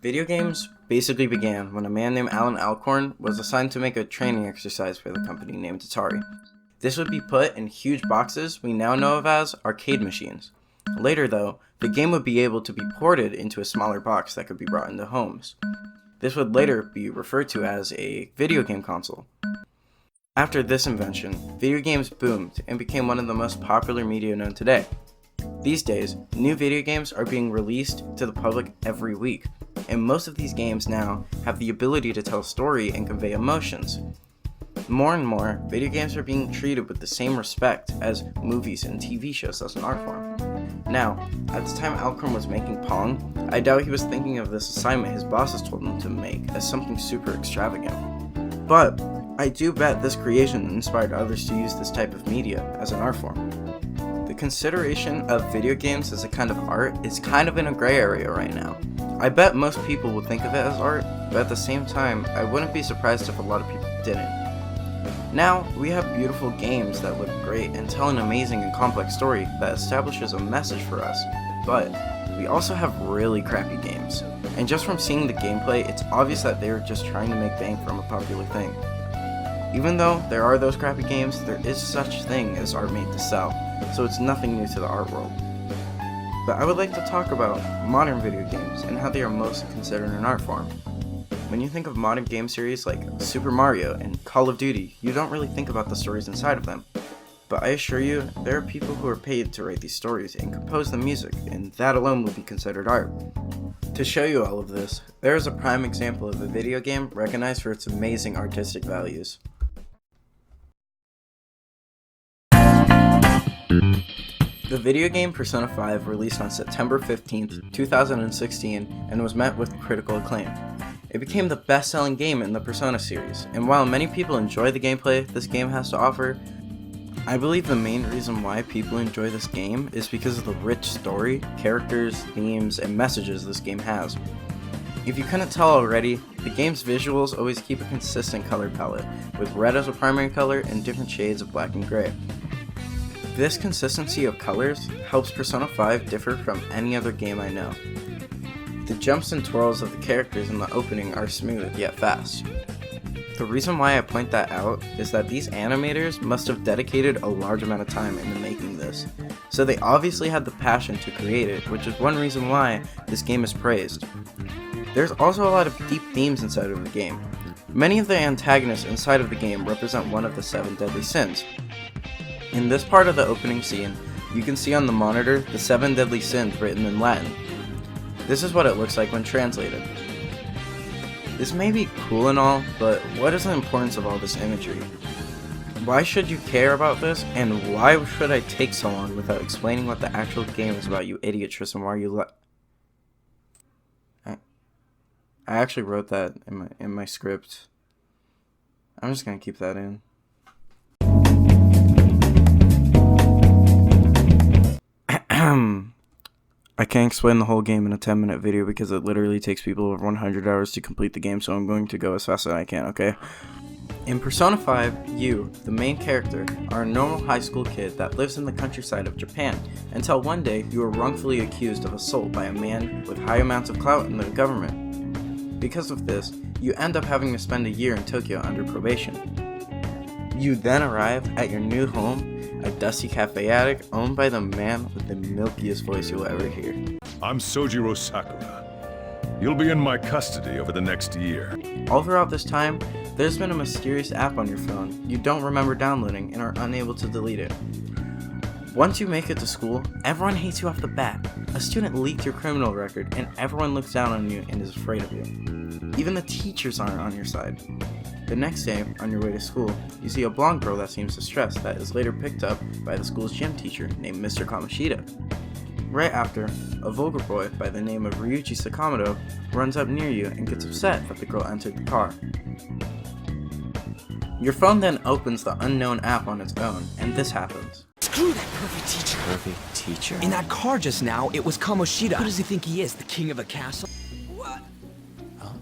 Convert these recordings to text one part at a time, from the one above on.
Video games basically began when a man named Alan Alcorn was assigned to make a training exercise for the company named Atari. This would be put in huge boxes we now know of as arcade machines. Later though, the game would be able to be ported into a smaller box that could be brought into homes. This would later be referred to as a video game console. After this invention, video games boomed and became one of the most popular media known today. These days, new video games are being released to the public every week, and most of these games now have the ability to tell a story and convey emotions. More and more, video games are being treated with the same respect as movies and TV shows as an art form. Now, at the time Alcorn was making Pong, I doubt he was thinking of this assignment his bosses told him to make as something super extravagant. But I do bet this creation inspired others to use this type of media as an art form. The consideration of video games as a kind of art is kind of in a gray area right now. I bet most people would think of it as art, but at the same time, I wouldn't be surprised if a lot of people didn't. Now, we have beautiful games that look great and tell an amazing and complex story that establishes a message for us, but we also have really crappy games. And just from seeing the gameplay, it's obvious that they're just trying to make bang from a popular thing. Even though there are those crappy games, there is such thing as art made to sell, so it's nothing new to the art world. But I would like to talk about modern video games and how they are mostly considered an art form. When you think of modern game series like Super Mario and Call of Duty, you don't really think about the stories inside of them. But I assure you, there are people who are paid to write these stories and compose the music, and that alone would be considered art. To show you all of this, there is a prime example of a video game recognized for its amazing artistic values. The video game Persona 5 released on September 15th, 2016 and was met with critical acclaim. It became the best-selling game in the Persona series, and while many people enjoy the gameplay this game has to offer, I believe the main reason why people enjoy this game is because of the rich story, characters, themes, and messages this game has. If you couldn't tell already, the game's visuals always keep a consistent color palette, with red as a primary color and different shades of black and gray. This consistency of colors helps Persona 5 differ from any other game I know. The jumps and twirls of the characters in the opening are smooth yet fast. The reason why I point that out is that these animators must have dedicated a large amount of time into making this, so they obviously had the passion to create it, which is one reason why this game is praised. There's also a lot of deep themes inside of the game. Many of the antagonists inside of the game represent one of the 7 deadly sins. In this part of the opening scene, you can see on the monitor the 7 deadly sins written in Latin. This is what it looks like when translated. This may be cool and all, but what is the importance of all this imagery? Why should you care about this, and why should I take so long without explaining what the actual game is about, you idiot Tristan? Why are you I actually wrote that in my script. I'm just gonna keep that in. I can't explain the whole game in a 10-minute video because it literally takes people over 100 hours to complete the game, so I'm going to go as fast as I can, okay? In Persona 5, you, the main character, are a normal high school kid that lives in the countryside of Japan, until one day you are wrongfully accused of assault by a man with high amounts of clout in the government. Because of this, you end up having to spend a year in Tokyo under probation. You then arrive at your new home, a dusty cafe attic owned by the man with the milkiest voice you'll ever hear. I'm Sojiro Sakura. You'll be in my custody over the next year. All throughout this time, there's been a mysterious app on your phone you don't remember downloading and are unable to delete it. Once you make it to school, everyone hates you off the bat. A student leaked your criminal record and everyone looks down on you and is afraid of you. Even the teachers aren't on your side. The next day, on your way to school, you see a blonde girl that seems distressed that is later picked up by the school's gym teacher named Mr. Kamoshida. Right after, a vulgar boy by the name of Ryuichi Sakamoto runs up near you and gets upset that the girl entered the car. Your phone then opens the unknown app on its own, and this happens. Screw that perfect teacher. Perfect teacher? In that car just now, it was Kamoshida. Who does he think he is, the king of a castle? What? Huh?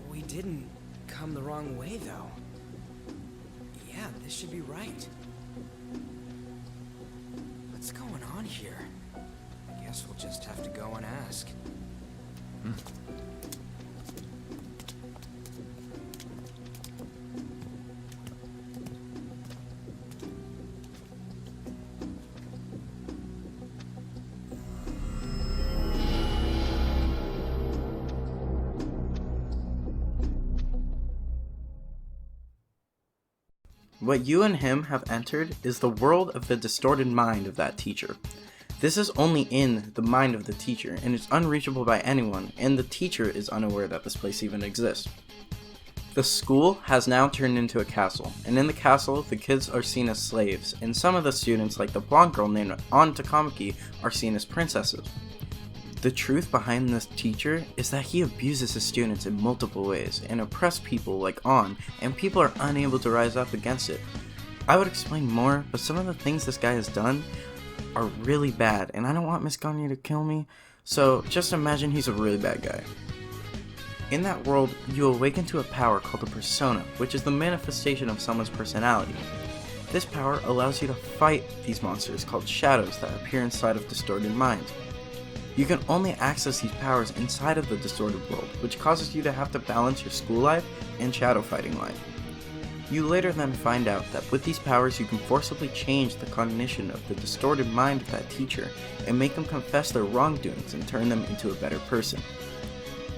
We didn't come the wrong wrong way, though. Yeah, this should be right. What's going on here? I guess we'll just have to go and ask. What you and him have entered is the world of the distorted mind of that teacher. This is only in the mind of the teacher, and it's unreachable by anyone, and the teacher is unaware that this place even exists. The school has now turned into a castle, and in the castle, the kids are seen as slaves, and some of the students, like the blonde girl named An Takamaki, are seen as princesses. The truth behind this teacher is that he abuses his students in multiple ways and oppresses people like An, and people are unable to rise up against it. I would explain more, but some of the things this guy has done are really bad, and I don't want Miss Gagne to kill me, so just imagine he's a really bad guy. In that world, you awaken to a power called a persona, which is the manifestation of someone's personality. This power allows you to fight these monsters called shadows that appear inside of distorted minds. You can only access these powers inside of the distorted world, which causes you to have to balance your school life and shadow fighting life. You later then find out that with these powers you can forcibly change the cognition of the distorted mind of that teacher and make them confess their wrongdoings and turn them into a better person.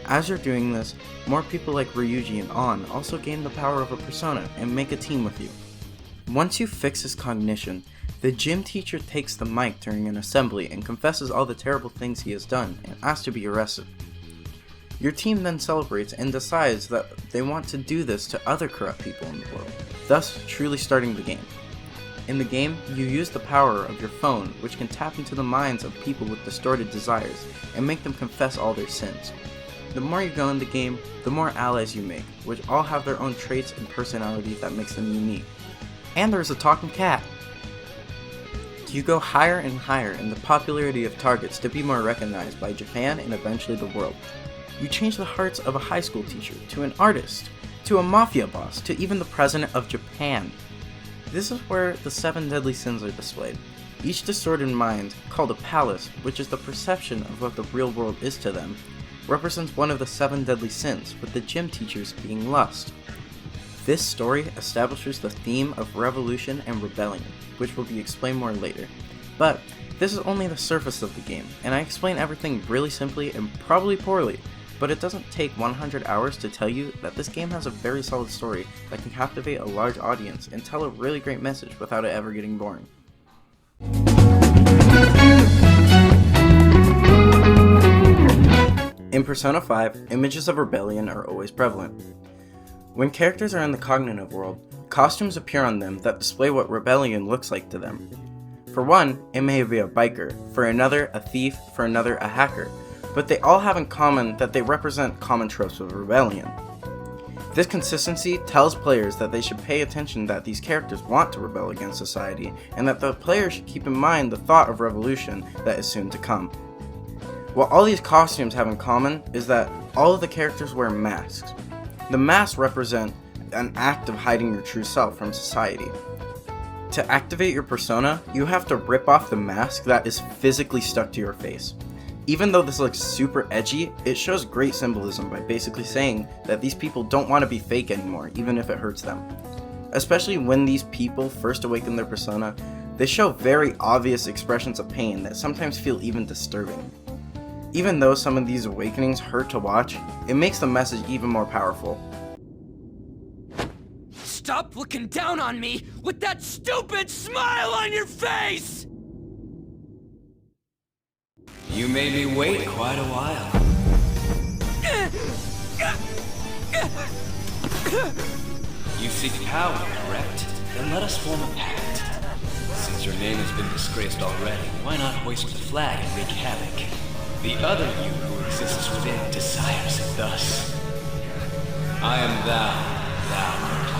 As you're doing this, more people like Ryuji and An also gain the power of a persona and make a team with you. Once you fix his cognition, the gym teacher takes the mic during an assembly and confesses all the terrible things he has done and asks to be arrested. Your team then celebrates and decides that they want to do this to other corrupt people in the world, thus truly starting the game. In the game, you use the power of your phone, which can tap into the minds of people with distorted desires and make them confess all their sins. The more you go in the game, the more allies you make, which all have their own traits and personalities that makes them unique. And there's a talking cat! You go higher and higher in the popularity of targets to be more recognized by Japan and eventually the world. You change the hearts of a high school teacher, to an artist, to a mafia boss, to even the president of Japan. This is where the 7 deadly sins are displayed. Each distorted mind, called a palace, which is the perception of what the real world is to them, represents one of the 7 deadly sins, with the gym teachers being lust. This story establishes the theme of revolution and rebellion, which will be explained more later. But this is only the surface of the game, and I explain everything really simply and probably poorly, but it doesn't take 100 hours to tell you that this game has a very solid story that can captivate a large audience and tell a really great message without it ever getting boring. In Persona 5, images of rebellion are always prevalent. When characters are in the cognitive world, costumes appear on them that display what rebellion looks like to them. For one, it may be a biker, for another, a thief, for another, a hacker, but they all have in common that they represent common tropes of rebellion. This consistency tells players that they should pay attention that these characters want to rebel against society, and that the player should keep in mind the thought of revolution that is soon to come. What all these costumes have in common is that all of the characters wear masks. The masks represent an act of hiding your true self from society. To activate your persona, you have to rip off the mask that is physically stuck to your face. Even though this looks super edgy, it shows great symbolism by basically saying that these people don't want to be fake anymore, even if it hurts them. Especially when these people first awaken their persona, they show very obvious expressions of pain that sometimes feel even disturbing. Even though some of these awakenings hurt to watch, it makes the message even more powerful. Stop looking down on me with that stupid smile on your face! You made me wait quite a while. You seek power, correct? Then let us form a pact. Since your name has been disgraced already, why not hoist the flag and wreak havoc? The other you who exists within desires it thus. I am thou art I.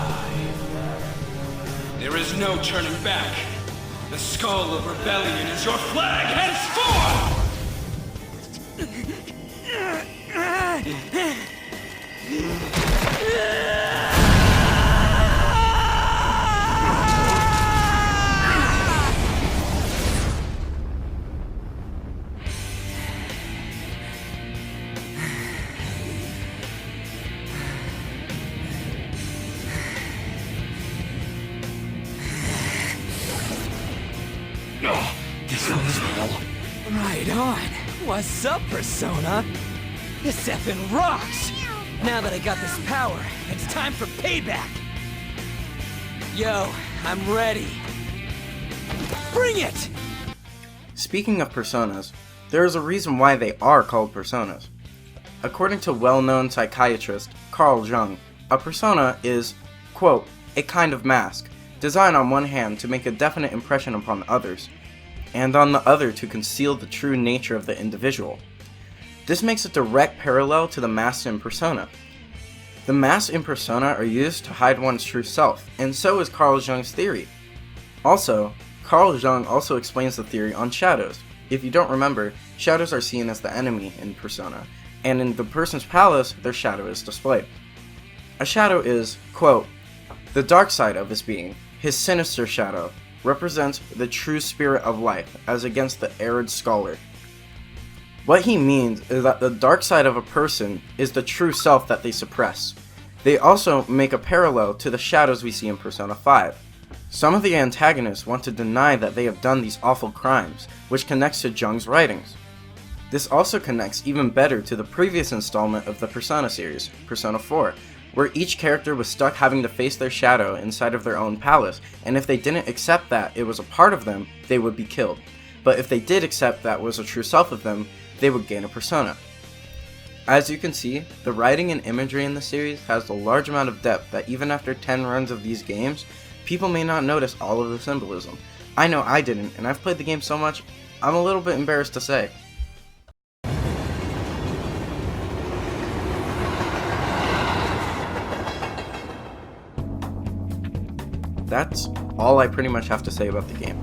There is no turning back. The skull of rebellion is your flag henceforth! Right on. What's up, Persona? This effing rocks! Now that I got this power, it's time for payback! Yo, I'm ready. Bring it! Speaking of personas, there is a reason why they are called personas. According to well-known psychiatrist Carl Jung, a persona is, quote, a kind of mask, designed on one hand to make a definite impression upon others, and on the other to conceal the true nature of the individual. This makes a direct parallel to the masks in Persona. The masks in Persona are used to hide one's true self, and so is Carl Jung's theory. Also, Carl Jung also explains the theory on shadows. If you don't remember, shadows are seen as the enemy in Persona, and in the person's palace, their shadow is displayed. A shadow is, quote, the dark side of his being, his sinister shadow, represents the true spirit of life as against the arid scholar. What he means is that the dark side of a person is the true self that they suppress. They also make a parallel to the shadows we see in Persona 5. Some of the antagonists want to deny that they have done these awful crimes, which connects to Jung's writings. This also connects even better to the previous installment of the Persona series, Persona 4, where each character was stuck having to face their shadow inside of their own palace, and if they didn't accept that it was a part of them, they would be killed. But if they did accept that was a true self of them, they would gain a persona. As you can see, the writing and imagery in the series has a large amount of depth that even after 10 runs of these games, people may not notice all of the symbolism. I know I didn't, and I've played the game so much, I'm a little bit embarrassed to say. That's all I pretty much have to say about the game.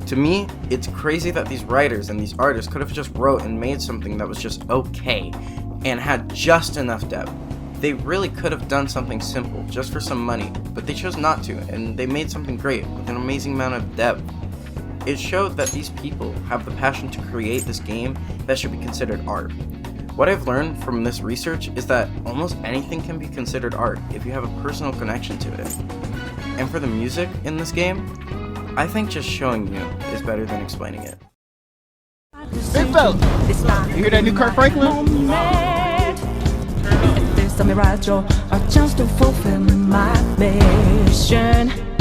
To me, it's crazy that these writers and these artists could have just wrote and made something that was just okay, and had just enough depth. They really could have done something simple, just for some money, but they chose not to, and they made something great, with an amazing amount of depth. It showed that these people have the passion to create this game that should be considered art. What I've learned from this research is that almost anything can be considered art if you have a personal connection to it. And for the music in this game, I think just showing you is better than explaining it. Big fella, you hear that new Kurt Franklin? There's a mirage or just to fulfill my mission.